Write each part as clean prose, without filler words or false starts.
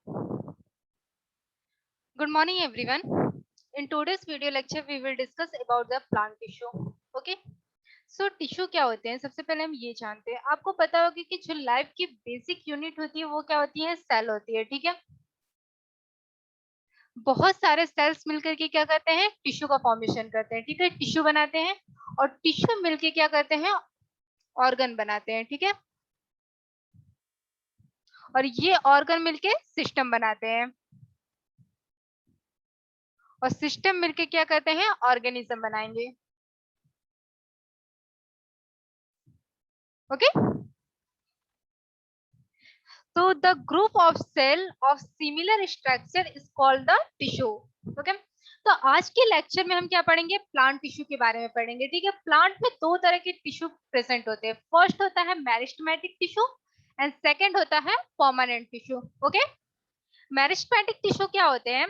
Good morning, everyone. In today's video lecture, we will discuss about the plant tissue. Okay. So tissue क्या होते हैं? सबसे पहले हम ये जानते हैं, आपको पता होगा कि जो लाइफ की बेसिक यूनिट होती है वो क्या होती है? सेल होती है, ठीक है। बहुत सारे सेल्स मिलकर के क्या करते हैं? टिश्यू का फॉर्मेशन करते हैं, ठीक है। टिश्यू बनाते हैं और टिश्यू मिलके क्या करते हैं? ऑर्गन बनाते हैं, ठीक है। और ये ऑर्गन मिलके सिस्टम बनाते हैं और सिस्टम मिलके क्या करते हैं? ऑर्गेनिज्म बनाएंगे। Okay. So the group of cell of similar structure is called the tissue. Okay? तो आज के लेक्चर में हम क्या पढ़ेंगे? प्लांट टिश्यू के बारे में पढ़ेंगे, ठीक है। प्लांट में दो तरह के टिश्यू प्रेजेंट होते हैं। फर्स्ट होता है मेरिस्टेमेटिक टिश्यू एंड सेकंड होता है permanent tissue. Okay. Meristematic tissue क्या होते हैं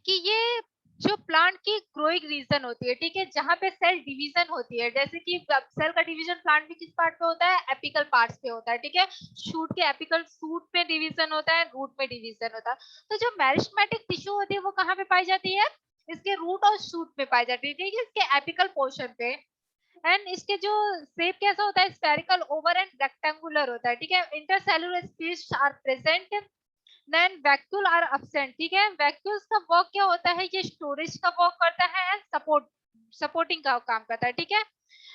कि ये जो प्लांट की ग्रोइंग रीजन होती है, ठीक है, जहां पे सेल डिवीजन होती है। जैसे कि सेल का डिवीजन प्लांट में किस पार्ट पे होता है? एपिकल पार्ट्स पे होता है, ठीक है। शूट के एपिकल शूट में डिवीजन होता है, रूट में डिवीजन होता है। तो जो मेरिस्टेमेटिक टिश्यू होती है वो कहाँ पे पाई जाती है? इसके रूट और शूट में पाई जाती है, ठीक है, इसके एपिकल पोर्शन पे। एंड इसके जो शेप कैसा होता है? स्फेरिकल, ओवल एंड रेक्टेंगुलर होता है, ठीक है। Intercellular space are present, then vacuole are absent, ठीक है। वैक्यूल्स का वर्क क्या होता है? ये स्टोरेज का वर्क करता है एंड सपोर्टिंग का काम करता है, ठीक है।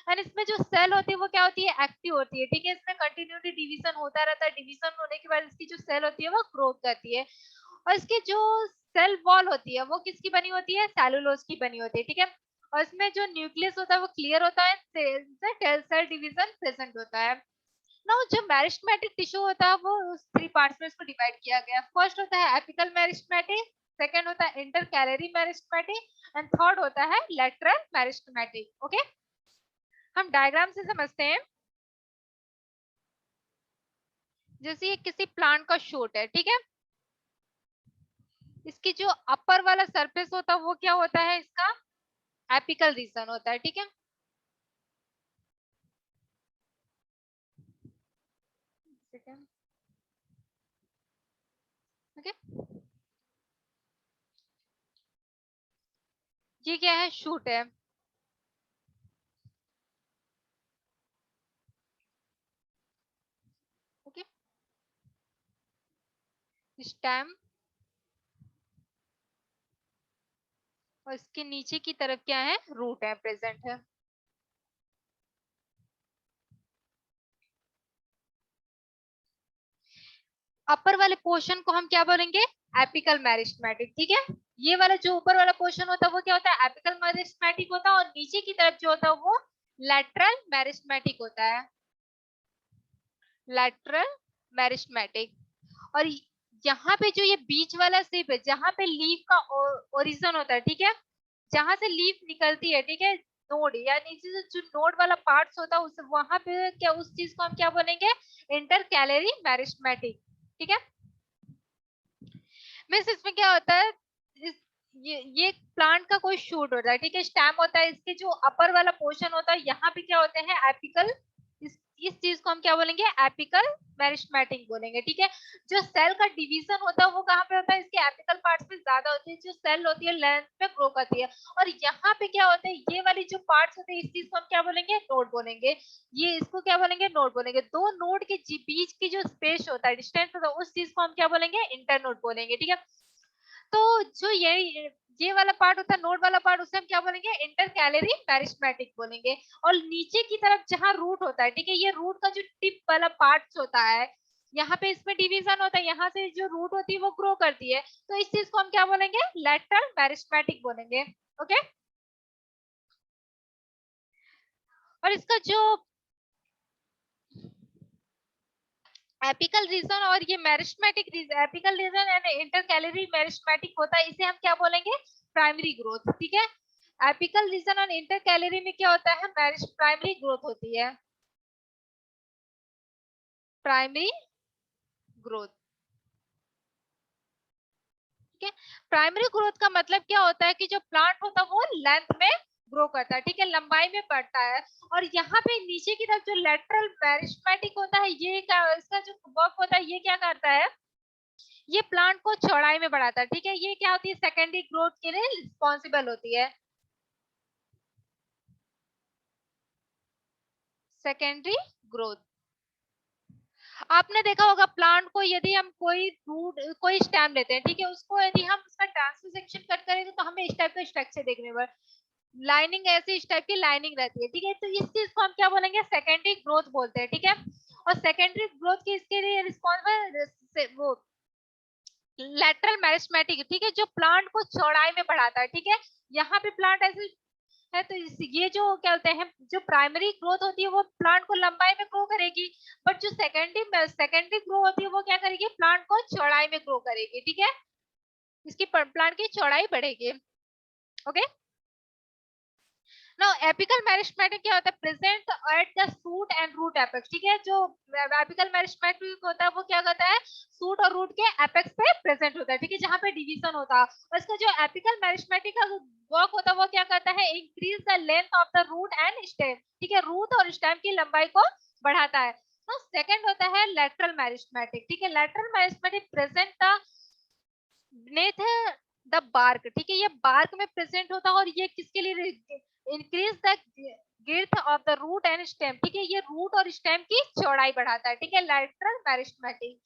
एंड इसमें जो सेल होती है वो क्या होती है? एक्टिव होती है, ठीक है। इसमें कंटिन्यूटी डिवीजन होता रहता है। डिवीजन होने के बाद इसकी जो सेल होती है वो ग्रोथ करती है और इसकी जो सेल वॉल होती है वो किसकी बनी होती है? सेलुलोज की बनी होती है, ठीक है। और इसमें जो न्यूक्लियस होता है वो क्लियर होता है, सेल डिवीजन प्रेजेंट होता है। नाउ जो मेरिस्टेमेटिक टिश्यू होता है वो उस थ्री पार्ट्स में इसको डिवाइड किया गया है। फर्स्ट होता है एपिकल मेरिस्टेमेटिक, सेकंड होता है इंटरकैलरी मेरिस्टेमेटिक एंड थर्ड होता है लेटरल मेरिस्टेमेटिक। ओके, हम डायग्राम से समझते हैं। जैसे ये किसी प्लांट का शूट है, ठीक है। इसकी जो अपर वाला सरफेस होता है वो क्या होता है? इसका एपिकल रीजन होता है, ठीक है। ओके, ये क्या है? शूट है। ओके, स्टेम और इसके नीचे की तरफ क्या है? रूट है, प्रेजेंट है। अपर वाले पोर्शन को हम क्या बोलेंगे? एपिकल मेरिस्टेमेटिक, ठीक है। ये वाला जो ऊपर वाला पोर्शन होता है वो क्या होता है? एपिकल मेरिस्टेमेटिक होता है और नीचे की तरफ जो होता है वो लैटरल मेरिस्टेमेटिक होता है। Lateral meristematic. और यहाँ पे जो ये बीच वाला शेप है जहां पे लीफ का ओरिजिन होता है, ठीक है, जहां से लीफ निकलती है, ठीक है, नोड यानी जो नोड वाला पार्ट्स होता है उस वहां पे क्या उस चीज को हम क्या बोलेंगे? इंटरकैलरी मेरिस्टेमेटिक, ठीक है। मिस इसमें क्या होता है? इस ये प्लांट का कोई शूट होता है, ठीक है, स्टेम होता है। इसके जो अपर वाला पोर्शन होता है यहाँ पे क्या होते हैं? एपिकल। इस चीज को हम क्या बोलेंगे? एपिकल मेरिस्टेमेटिक बोलेंगे, ठीक है। जो सेल का डिवीजन होता है वो कहाँ पे होता है? इसके एपिकल पार्ट्स में ज्यादा होती है। जो सेल होती है लेंथ में ग्रो करती है। और यहाँ पे क्या होता है? ये वाली जो पार्ट्स होते हैं इस चीज को हम क्या बोलेंगे? नोड बोलेंगे। ये इसको क्या बोलेंगे? नोड बोलेंगे। दो नोड के बीच की जो स्पेस होता है, डिस्टेंस होता है, उस चीज को हम क्या बोलेंगे? इंटरनोड बोलेंगे, ठीक है। तो जो ये वाला पार्ट होता है, नोड वाला पार्ट, उसे हम क्या बोलेंगे? इंटरकैलरी मेरिस्टेमेटिक बोलेंगे। और नीचे की तरफ जहां रूट होता है, ठीक है, ये रूट का जो टिप वाला पार्ट होता है, यहाँ पे इसमें डिवीजन होता है, यहाँ से जो रूट होती है वो ग्रो करती है। तो इस चीज को हम क्या बोलेंगे? लेटरल मेरिस्टेमेटिक बोलेंगे। ओके। और इसका जो एपिकल रीजन और ये meristematic region, apical region and intercalary meristematic होता है, इसे हम क्या बोलेंगे? प्राइमरी ग्रोथ, ठीक है। एपिकल रीजन और इंटरकैलरी में क्या होता है? प्राइमरी ग्रोथ होती है, प्राइमरी ग्रोथ, ठीक है। प्राइमरी ग्रोथ का मतलब क्या होता है? कि जो प्लांट होता है वो लेंथ में ग्रो करता है, ठीक है, लंबाई में बढ़ता है। और यहाँ पे नीचे की तरफ जो लेटरल मेरिस्टेमेटिक होता है, ये क्या इसका जो वर्क होता है, ये क्या करता है? ये प्लांट को चौड़ाई में बढ़ाता है, ठीक है। ये क्या होती है, सेकेंडरी ग्रोथ के लिए रिस्पॉन्सिबल होती है, सेकेंडरी ग्रोथ। आपने देखा होगा प्लांट को, यदि हम कोई रूट कोई स्टेम लेते हैं, ठीक है, उसको यदि हम उसका ट्रांसफर सेक्शन कट करेंगे तो हमें इस टाइप का स्ट्रक्चर देखने पर, लाइनिंग ऐसी इस टाइप की लाइनिंग रहती है, ठीक है। तो इस चीज को हम क्या बोलेंगे, सेकेंडरी ग्रोथ बोलते हैं, ठीक है। और सेकेंडरी ग्रोथ की इसके लिए रिस्पॉन्सिबल वो लैटरल मेरिस्टेमेटिक, ठीक है, जो प्लांट को चौड़ाई में बढ़ाता है, ठीक है। यहाँ पे प्लांट ऐसे है, तो ये जो क्या होते हैं, जो प्राइमरी ग्रोथ होती है वो प्लांट को लंबाई में ग्रो करेगी, बट जो सेकेंडरी ग्रो होती है वो क्या करेगी, प्लांट को चौड़ाई में ग्रो करेगी, ठीक है। इसकी प्लांट की चौड़ाई बढ़ेगी, ओके। नाउ एपिकल मेरिस्टेमेटिक क्या होता है, present at the shoot and root apex, ठीक है। जो एपिकल मेरिस्टेमेटिक होता है वो क्या करता है, शूट और रूट के एपेक्स पे प्रेजेंट होता है, ठीक है, जहां पे डिवीजन होता है। और इसका जो एपिकल मेरिस्टेमेटिक का वर्क होता है वो क्या करता है, increase the length of the root and stem, ठीक है, रूट और स्टेम की लंबाई को बढ़ाता है। तो सेकंड होता है लेटरल मेरिस्टेमेटिक, ठीक है। Lateral meristematic present the neath the bark, ठीक है, ये बार्क में प्रेजेंट होता है, और ये किसके लिए, increase the girth of the root and stem, ठीक है, ये रूट और स्टेम की चौड़ाई बढ़ाता है, ठीक है, लैटरल मेरिस्टेमेटिक।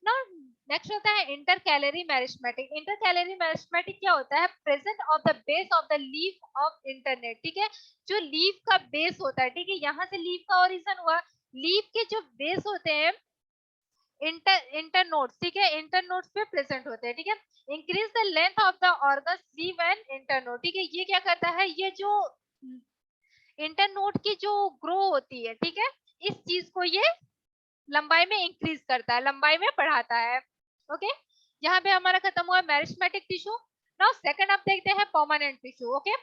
नाउ नेक्स्ट होता है इंटरकैलरी मेरिस्टेमेटिक। इंटरकैलरी मेरिस्टेमेटिक क्या होता है, present of the base of the leaf of internet, ठीक है, जो लीफ का बेस होता है, ठीक है, यहाँ से लीफ का ओरिजिन हुआ। लीफ के जो बेस होते हैं इंटरनोड्स, ठीक है, इंटरनोड्स पे प्रेजेंट होते हैं, ठीक है। Increase the length of the organ leave and internode, ठीक है, ये क्या करता है, ये जो इंटरनोड की जो ग्रो होती है, ठीक है, इस चीज को ये लंबाई में इंक्रीज करता है, लंबाई में बढ़ाता है, ओके। यहाँ पे हमारा खत्म हुआ मेरिस्टेमेटिक टिश्यू। नाउ सेकंड आप देखते हैं परमानेंट टिश्यू, ओके।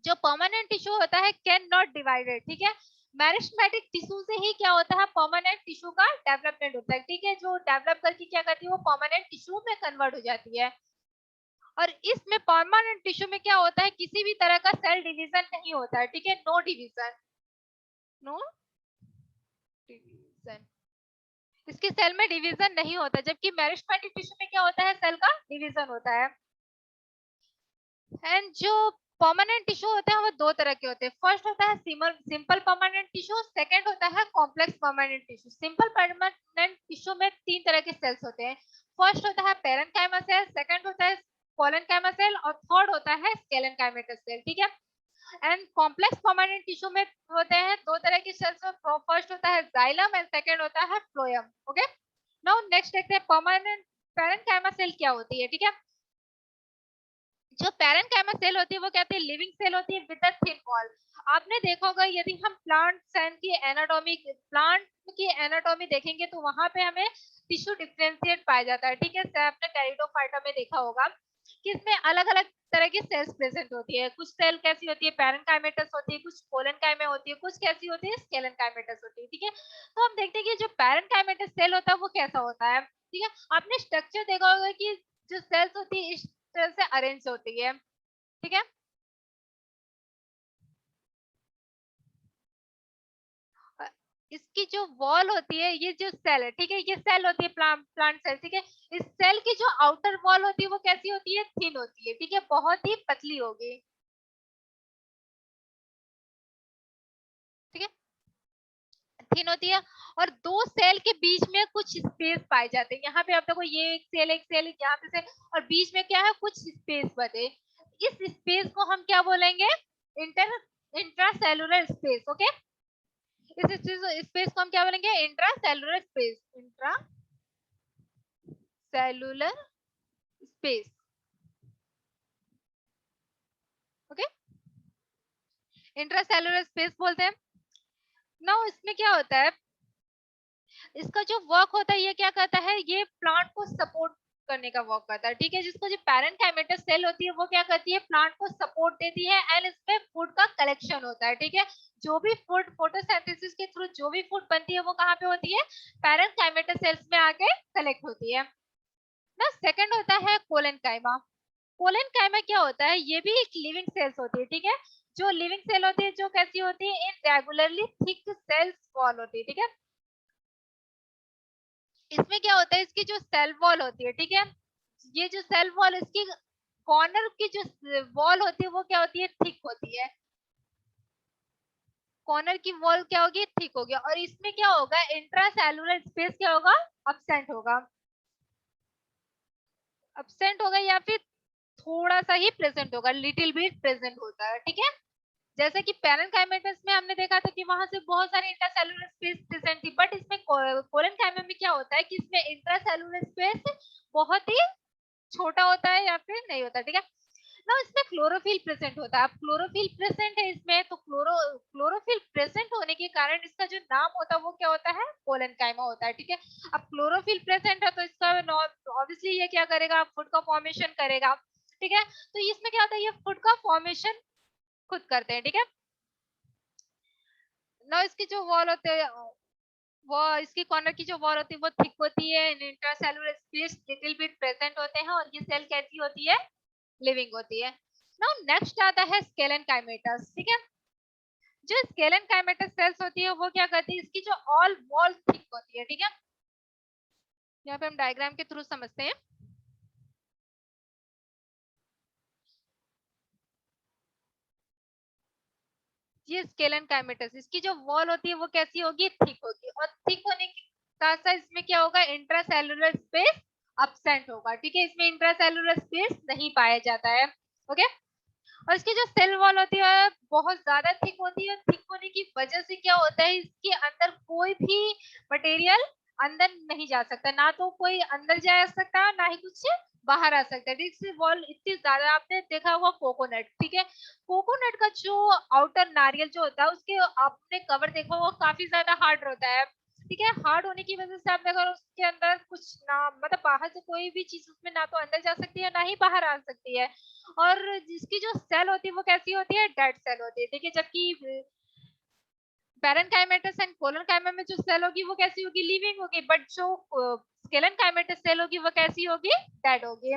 जो परमानेंट टिश्यू होता है कैन नॉट डिवाइडेड, ठीक है। मेरिस्टेमेटिक टिश्यू से ही क्या होता है, परमानेंट टिश्यू का डेवलपमेंट होता है, ठीक है, जो डेवलप करके क्या करती है, वो परमानेंट टिश्यू में कन्वर्ट हो जाती है। और इसमें परमानेंट टिश्यू में क्या होता है, किसी भी तरह का सेल डिवीजन नहीं होता है, ठीक है, नो डिवीजन, नो डिवीजन, इसके सेल में डिवीजन नहीं होता, जबकि मेरिस्टेमेटिक टिश्यू में क्या होता है, सेल का डिवीजन होता है। एंड जो परमानेंट टिश्यू होते हैं वो दो तरह के होते हैं। फर्स्ट होता है सिंपल परमानेंट टिश्यू, सेकंड होता है complex permanent tissue. Simple permanent tissue में तीन तरह के सेल्स होते हैं। फर्स्ट होता है पेरेन्काइमा सेल, सेकंड होता है कोलेनकाइमा सेल, और थर्ड होता है स्केलेनकाइमेटस सेल, ठीक है। एंड कॉम्प्लेक्स परमानेंट टिश्यू में होते हैं दो तरह की सेल्स, फर्स्ट होता है जाइलम एंड सेकंड होता है फ्लोएम, ओके। नाउ नेक्स्ट देखते हैं परमानेंट पेरेन्काइमा सेल क्या होती है, ठीक है। जो पेरेन्काइमा सेल होती है वो कहते हैं लिविंग सेल होती है विद अ थिन वॉल। आपने देखा होगा, यदि हम प्लांट की एनाटॉमी देखेंगे तो वहां पे हमें टिश्यू डिफरेंशिएट पाया जाता है, ठीक है। आपने टेरिडोफाइटा में देखा होगा कि इसमें अलग अलग तरह की सेल्स प्रेजेंट होती है। कुछ सेल कैसी होती है, पेरेन्काइमेटस होती है, कुछ कोलेनकाइमा होती है, कुछ कैसी होती है, स्केलेनकाइमेटस होती है, ठीक है। तो हम देखते हैं कि जो पेरेन्काइमेटस सेल होता है वो कैसा होता है, ठीक है। आपने स्ट्रक्चर देखा होगा कि जो सेल्स होती है इस तरह से अरेंज होती है, ठीक है। अ, इसकी जो वॉल होती है, ये जो सेल है, ठीक है, ये सेल होती है प्लांट सेल, ठीक है। इस सेल की जो आउटर वॉल होती है वो कैसी होती है, थिन होती है, ठीक है, बहुत ही पतली होगी, ठीक है, थिन होती है। और दो सेल के बीच में कुछ स्पेस पाए जाते हैं। यहाँ पे आप देखो, ये एक सेल यहाँ पे से, और बीच में क्या है, कुछ स्पेस बचे। इस स्पेस को हम क्या बोलेंगे, इंटर इंट्रासेलुलर स्पेस, ओके। इस स्पेस को हम क्या बोलेंगे, intracellular space, intracellular space, okay, intracellular space बोलते हैं। नाउ इसमें क्या होता है, इसका जो वर्क होता है ये क्या करता है, ये प्लांट को सपोर्ट करने का वर्क करता है, ठीक है। जिसको जो पेरेन्काइमेटस सेल होती है वो क्या करती है, प्लांट को सपोर्ट देती है, एंड इसमें फूड का कलेक्शन होता है, ठीक है। जो भी फूड फोटोसिंथेसिस के थ्रू जो भी फूड बनती है वो कहाँ पे होती है, पेरेन्काइमेटस सेल्स में आके कलेक्ट होती है ना। सेकंड होता है कोलेनकाइमा। कोलेनकाइमा क्या होता है, ये भी एक लिविंग सेल्स होती है, ठीक है। जो लिविंग सेल होती है, जो कैसी होती है, इन रेगुलरली थिक सेल्स वॉल होती है, ठीक है। इसमें क्या होता है, इसकी जो सेल वॉल होती है, ठीक है, ये जो सेल वॉल, इसकी कॉर्नर की जो वॉल होती है वो क्या होती है, थिक होती है। कॉर्नर की वॉल क्या होगी, थिक होगी, और इसमें क्या होगा, इंट्रासेलुलर स्पेस क्या होगा, अब्सेंट होगा। अब्सेंट होगा या फिर थोड़ा सा ही प्रेजेंट होगा, लिटिल बिट प्रेजेंट होता है, ठीक है। जैसे कि पैरेंकाइमेटस में हमने देखा था कि वहां से बहुत सारे इंट्रासेलुलर स्पेस प्रेजेंट थी, बट इसमें कोलेनकाइमा में क्या होता है कि इसमें इंट्रासेलुलर स्पेस बहुत ही छोटा होता है या फिर नहीं होता, ठीक है ना। इसमें क्लोरोफिल प्रेजेंट होता है। अब क्लोरोफिल प्रेजेंट है इसमें, तो क्लोरोफिल प्रेजेंट होने के कारण इसका जो नाम होता है वो क्या होता है, कोलेनकाइमा होता है, ठीक है। अब क्लोरोफिल प्रेजेंट है तो इसका ऑब्वियसली ये क्या करेगा, फूड का फॉर्मेशन करेगा, ठीक है। तो इसमें क्या होता है, ये फूड का फॉर्मेशन खुद करते हैं, ठीक है ना। इसकी जो वॉल होते हैं, वो इसकी कॉर्नर की जो वॉल होती है वो थिक होती है, intracellular space little bit present होते हैं, और ये सेल कैसी होती है, लिविंग होती है। नाउ नेक्स्ट आता है स्केलन काइमेटस, ठीक है। जो स्केलन काइमेटस सेल्स होती है वो क्या करती है, इसकी जो ऑल वॉल थिक होती है, ठीक है। यहाँ पे हम डायग्राम के थ्रू समझते हैं। ये स्केलन काइमेटस, इसकी जो वॉल होती है वो कैसी होगी, थिक होगी, और थिक होने के साथ साथ इसमें क्या होगा, इंट्रासेलुलर स्पेस अब्सेंट होगा, ठीक है। इसमें इंट्रासेलुलर स्पेस नहीं पाया जाता है, ओके। और इसकी जो सेल वॉल होती है बहुत ज्यादा थिक होती है, थिक होने की वजह से क्या होता है, इसके अंदर कोई भी मटेरियल अंदर नहीं जा सकता, ना तो कोई अंदर जा सकता है, ना ही कुछ बाहर आ सकता है, ठीक है। वॉल इतनी ज्यादा, आपने देखा होगा कोकोनट, ठीक है, कोकोनट का जो आउटर नारियल जो होता है उसके आपने कवर देखा होगा काफी ज्यादा हार्ड होता है, ठीक है। हार्ड होने की वजह से आपने अगर उसके अंदर कुछ ना, मतलब बाहर से कोई भी चीज उसमें ना तो अंदर जा सकती है ना ही बाहर आ सकती है, और जिसकी जो सेल होती है वो कैसी होती है, डेड सेल होती है, ठीक है। जबकि पैरेंकाइमेटस एंड कोलोनकाइमा में जो सेल होगी वो कैसी होगी, लिविंग होगी, बट जो स्केलेनकाइमेटस सेल होगी वो कैसी होगी, डेड होगी,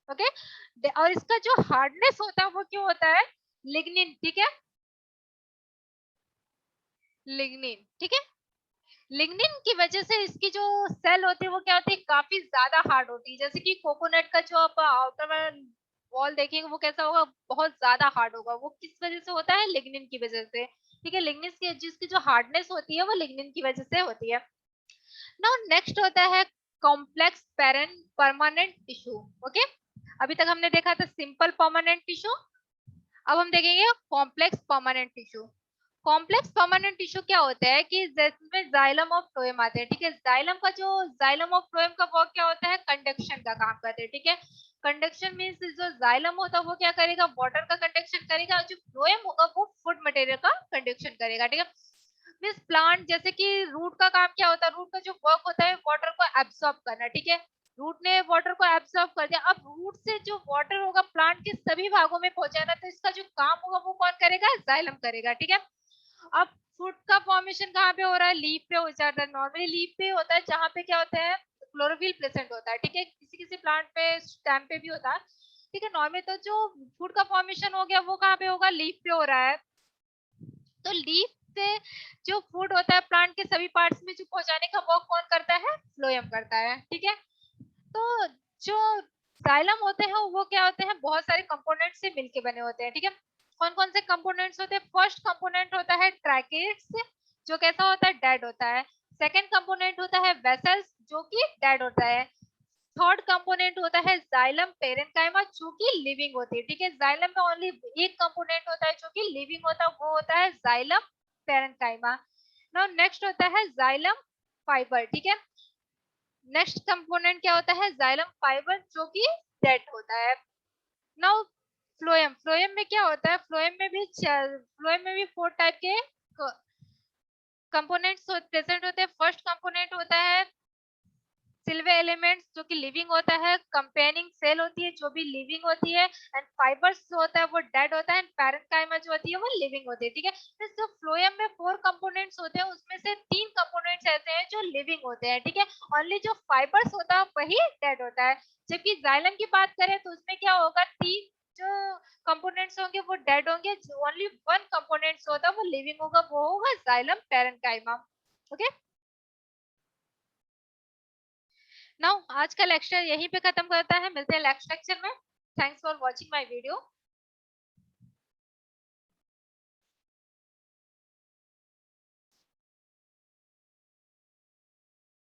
ओके। और इसका जो हार्डनेस होता है वो क्यों होता है, लिग्निन, ठीक है, लिग्निन, ठीक है। लिग्निन की वजह से इसकी जो सेल होती है वो क्या होती है, काफी ज्यादा हार्ड होती है। जैसे कि कोकोनट का जो आप आउटर वॉल देखेंगे वो कैसा होगा, बहुत ज्यादा हार्ड होगा। वो किस वजह से होता है, लिग्निन की वजह से, ठीक है। लिग्निन की जिसकी जो हार्डनेस होती है वो लिग्निन की वजह से होती है। नाउ नेक्स्ट होता है कॉम्प्लेक्स परमानेंट टिश्यू, ओके। अभी तक हमने देखा था सिंपल परमानेंट टिश्यू, अब हम देखेंगे complex permanent tissue. Complex permanent tissue क्या होता है कि जिसमें जाइलम और फ्लोएम आते हैं, ठीक है। जाइलम और फ्लोएम का वर्क क्या होता है, कंडक्शन का काम करते हैं, ठीक है। कंडक्शन मींस जो जाइलम होता है वो क्या करेगा, वाटर का कंडक्शन करेगा, और जो फ्लोएम होगा वो फूड मटेरियल का कंडक्शन करेगा, ठीक है। मींस प्लांट, जैसे कि रूट का काम क्या होता है, रूट का जो वर्क होता है वाटर को एब्सॉर्ब करना, ठीक है। रूट ने वाटर को एब्सॉर्ब कर दिया, अब रूट से जो वाटर होगा प्लांट के सभी भागों में पहुंचाना, तो इसका जो काम होगा वो कौन करेगा, जाइलम करेगा, ठीक है। अब फूड का फॉर्मेशन कहाँ पे हो रहा है, लीफ पे हो जाता है, नॉर्मली लीफ पे होता है जहाँ पे क्या होता है, क्लोरोफिल प्रेजेंट होता है, ठीक है। किसी किसी प्लांट पे स्टेम पे भी होता है, ठीक है। नॉर्मली तो जो फूड का फॉर्मेशन हो गया वो कहाँ पे होगा, लीफ पे हो रहा है। तो लीफ से जो फूड होता है प्लांट के सभी पार्ट्स में जो पहुंचाने का वर्क कौन करता है, फ्लोएम करता है, ठीक है। तो जो जाइलम होते हैं वो क्या होते हैं, बहुत सारे कंपोनेंट से मिलके बने होते हैं, ठीक है। कौन कौन से कंपोनेंट्स होते हैं, फर्स्ट कंपोनेंट होता है ट्रैकेट्स, जो कैसा होता है, डेड होता है। सेकंड कंपोनेंट होता है वेसल्स, जो कि डेड होता है। थर्ड कंपोनेंट होता है जाइलम पेरेंकाइमा, जो कि लिविंग होती है, ठीक है। जाइलम में ओनली एक कंपोनेंट होता है जो कि लिविंग होता है, वो होता है जाइलम पेरेंकाइमा। नाउ नेक्स्ट होता है जाइलम फाइबर, ठीक है। नेक्स्ट कंपोनेंट क्या होता है, जाइलम फाइबर, जो कि डेड होता है। नाउ फ्लोएम, फ्लोएम में क्या होता है, फ्लोएम में भी फोर टाइप के कंपोनेंट्स प्रेजेंट होते हैं। फर्स्ट कंपोनेंट होता है सिल्वे एलिमेंट्स, जो कि लिविंग होता है। कंपेनिंग सेल होती है जो भी लिविंग होती है, एंड फाइबर्स जो होता है वो डेड होता है, एंड पैरेंकाइमा जो होती है वो लिविंग होती है, ठीक है। तो जो फ्लोएम में फोर कंपोनेंट्स होते हैं उसमें से तीन कंपोनेंट्स ऐसे हैं जो लिविंग होते हैं, ठीक है। ओनली जो फाइबर्स होता है वही डेड होता है। जबकि जाइलम की बात करें तो उसमें क्या होगा, तीन जो कंपोनेंट्स होंगे वो डेड होंगे, ओनली वन कंपोनेंट्स होता है वो लिविंग होगा, वो होगा जाइलम पैरेंकाइमा, ओके। नाउ आज का लेक्चर यहीं पे खत्म करता है, मिलते हैं नेक्स्ट लेक्चर में। Thanks for watching my video.